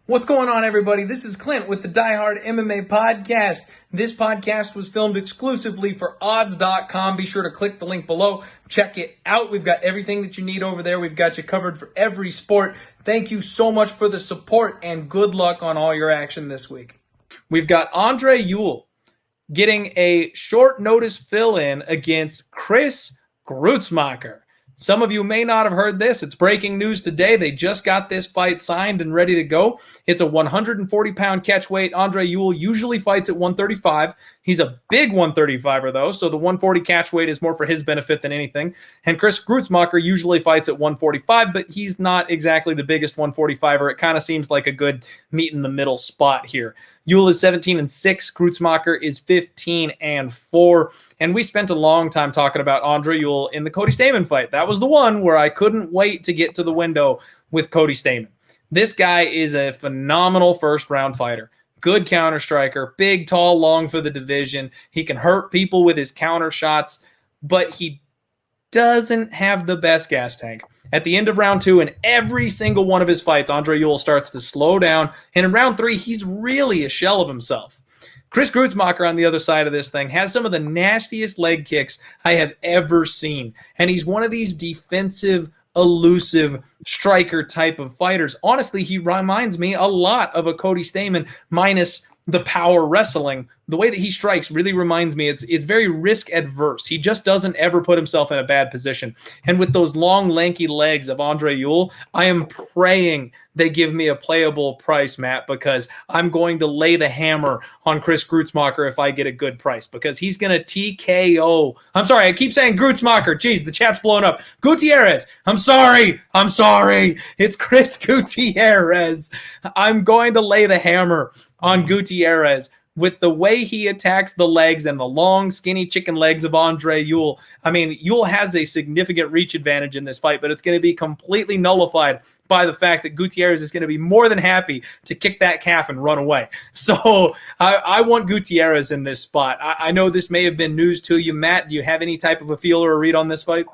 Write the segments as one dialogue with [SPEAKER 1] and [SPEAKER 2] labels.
[SPEAKER 1] What's going on, everybody? This is Clint with the Die Hard MMA podcast. This podcast was filmed exclusively for odds.com. Be sure to click the link below. Check it out. We've got everything that you need over there. We've got you covered for every sport. Thank you so much for the support and good luck on all your action this week. We've got Andre Ewell getting a short notice fill-in against Chris Gutierrez. Some of you may not have heard this. It's breaking news today. They just got this fight signed and ready to go. It's a 140-pound catch weight. Andre Ewell usually fights at 135. He's a big 135er, though, so the 140 catch weight is more for his benefit than anything. And Chris Gutierrez usually fights at 145, but he's not exactly the biggest 145er. It kind of seems like a good meet-in-the-middle spot here. Ewell is 17-6. Gutierrez is 15-4. And we spent a long time talking about Andre Ewell in the Cody Stamann fight. That was the one where I couldn't wait to get to the window with Cody Stamann. This guy is a phenomenal first-round fighter. Good counter striker, big, tall, long for the division. He can hurt people with his counter shots, but he doesn't have the best gas tank. At the end of round 2, in every single one of his fights, Andre Ewell starts to slow down. And in round 3, he's really a shell of himself. Chris Gutierrez on the other side of this thing has some of the nastiest leg kicks I have ever seen. And he's one of these defensive, elusive striker type of fighters. Honestly, he reminds me a lot of a Cody Stamann minus the power wrestling. The way that he strikes really reminds me, it's very risk adverse. He just doesn't ever put himself in a bad position. And with those long, lanky legs of Andre Ewell, I am praying they give me a playable price, Matt, because I'm going to lay the hammer on Chris Gutierrez if I get a good price, because he's going to TKO. I'm sorry, I keep saying Gutierrez. Jeez, the chat's blowing up. Gutierrez. I'm sorry. It's Chris Gutierrez. I'm going to lay the hammer on Gutierrez. With the way he attacks the legs and the long, skinny chicken legs of Andre Ewell, I mean, Ewell has a significant reach advantage in this fight, but it's going to be completely nullified by the fact that Gutierrez is going to be more than happy to kick that calf and run away. So I want Gutierrez in this spot. I know this may have been news to you. Matt, do you have any type of a feel or a read on this fight?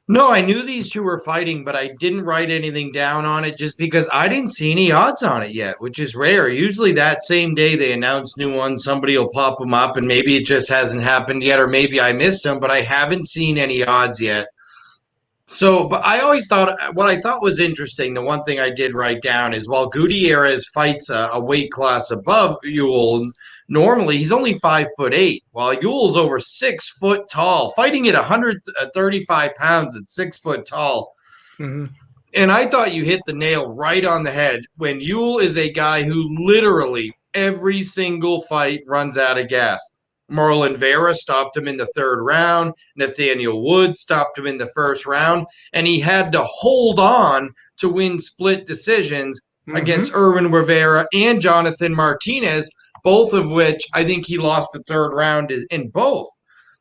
[SPEAKER 2] No, I knew these two were fighting, but I didn't write anything down on it just because I didn't see any odds on it yet, which is rare. Usually that same day they announce new ones, somebody will pop them up, and maybe it just hasn't happened yet, or maybe I missed them, but I haven't seen any odds yet. So, but I always thought what I thought was interesting, the one thing I did write down is while Gutierrez fights a weight class above Ewell, normally he's only 5'8", while Ewell's over 6 foot tall, fighting at 135 pounds at 6 foot tall.
[SPEAKER 1] Mm-hmm.
[SPEAKER 2] And I thought you hit the nail right on the head when Ewell is a guy who literally every single fight runs out of gas. Marlon Vera stopped him in the third round. Nathaniel Wood stopped him in the first round. And he had to hold on to win split decisions against Irwin Rivera and Jonathan Martinez, both of which I think he lost the third round in both.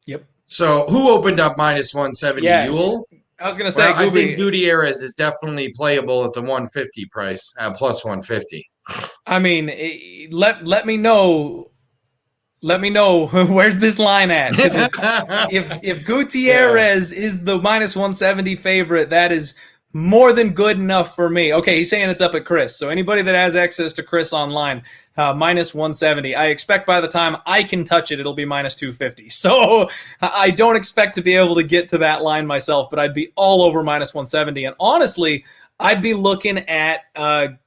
[SPEAKER 1] Yep.
[SPEAKER 2] So who opened up minus 170?
[SPEAKER 1] Yeah.
[SPEAKER 2] Ewell?
[SPEAKER 1] I was going to say,
[SPEAKER 2] I think Gutierrez is definitely playable at the 150 price, plus 150.
[SPEAKER 1] I mean, let me know. Let me know where's this line at. If Gutierrez is the minus 170 favorite, that is more than good enough for me. Okay, he's saying it's up at Chris. So anybody that has access to Chris online, minus 170. I expect by the time I can touch it, it'll be minus 250. So I don't expect to be able to get to that line myself, but I'd be all over minus 170. And honestly, I'd be looking at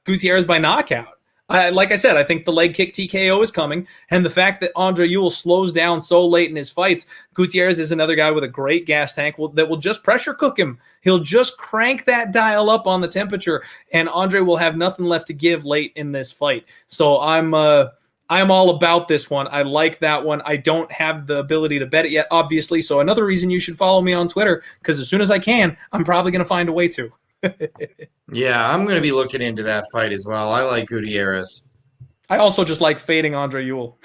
[SPEAKER 1] Gutierrez by knockout. Like I said, I think the leg kick TKO is coming, and the fact that Andre Ewell slows down so late in his fights, Gutierrez is another guy with a great gas tank that will just pressure cook him. He'll just crank that dial up on the temperature, and Andre will have nothing left to give late in this fight. So I'm all about this one. I like that one. I don't have the ability to bet it yet, obviously, so another reason you should follow me on Twitter, because as soon as I can, I'm probably going to find a way to.
[SPEAKER 2] Yeah, I'm going to be looking into that fight as well. I like Gutierrez.
[SPEAKER 1] I also just like fading Andre Ewell.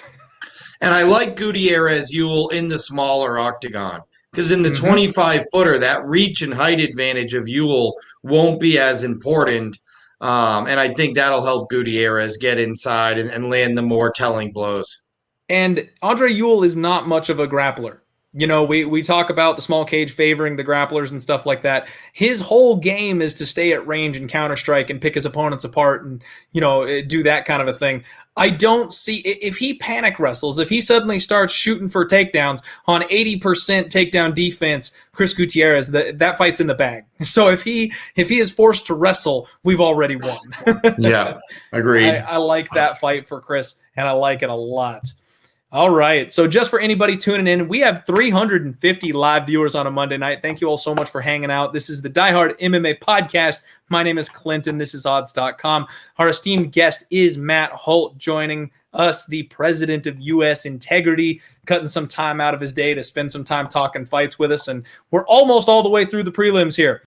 [SPEAKER 2] And I like Gutierrez Ewell in the smaller octagon because in the 25-footer, that reach and height advantage of Ewell won't be as important. And I think that'll help Gutierrez get inside and land the more telling blows.
[SPEAKER 1] And Andre Ewell is not much of a grappler. We talk about the small cage favoring the grapplers and stuff like that. His whole game is to stay at range and counter strike and pick his opponents apart and, do that kind of a thing. I don't see if he panic wrestles, if he suddenly starts shooting for takedowns on 80% takedown defense, Chris Gutierrez, that fight's in the bag. So if he is forced to wrestle, we've already won.
[SPEAKER 2] Yeah, agreed.
[SPEAKER 1] I like that fight for Chris, and I like it a lot. All right. So just for anybody tuning in, we have 350 live viewers on a Monday night. Thank you all so much for hanging out. This is the Die Hard MMA podcast. My name is Clinton. This is odds.com. Our esteemed guest is Matt Holt, joining us, the president of U.S. Integrity, cutting some time out of his day to spend some time talking fights with us. And we're almost all the way through the prelims here.